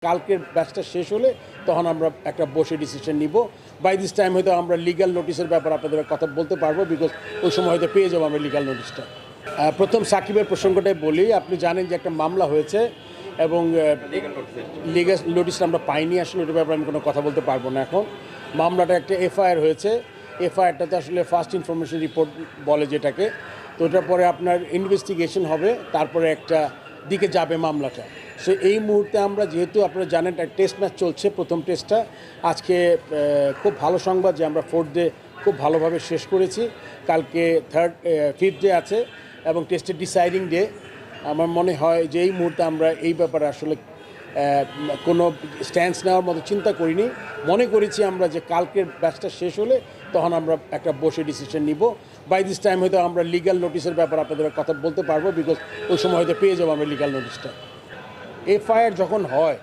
কালকের ব্যাচটা শেষ হলে তখন আমরা একটা বসে ডিসিশন নিব। বাই দিস টাইম হয়তো আমরা লিগ্যাল নোটিশের ব্যাপারে আপনাদের কথা বলতে পারবো, বিকজ ওই সময় হয়তো পেয়ে যাবো আমরা লিগ্যাল নোটিশটা। প্রথম সাকিবের প্রসঙ্গটাই বলি, আপনি জানেন যে একটা মামলা হয়েছে এবং লিগ্যাল নোটিশটা আমরা পাইনি। আসলে ওটার ব্যাপারে আমি কোনো কথা বলতে পারবো না এখন। মামলাটা একটা এফআইআর হয়েছে, এফআইআরটাতে আসলে ফার্স্ট ইনফরমেশন রিপোর্ট বলে যেটাকে, তো ওটার পরে আপনার ইনভেস্টিগেশন হবে, তারপরে একটা দিকে যাবে মামলাটা। সো এই মুহূর্তে আমরা যেহেতু আপনারা জানেন একটা টেস্ট ম্যাচ চলছে, প্রথম টেস্টটা আজকে খুব ভালো সংবাদ যে আমরা 4th ডে খুব ভালোভাবে শেষ করেছি। কালকে 5th ডে আছে এবং টেস্টের ডিসাইডিং ডে। আমার মনে হয় যে এই মুহূর্তে আমরা এই ব্যাপারে আসলে কোনো স্ট্যান্স নেওয়ার মতো চিন্তা করিনি। মনে করেছি আমরা যে কালকের ব্যাচটা শেষ হলে তখন আমরা একটা বসে ডিসিশন নিব। বাই দিস টাইম হয়তো আমরা লিগ্যাল নোটিশের ব্যাপারে আপনাদের কথা বলতে পারবো, বিকজ ওই সময় হয়তো পেয়ে যাবো আমরা লিগ্যাল নোটিশটা। এফআইআর যখন হয়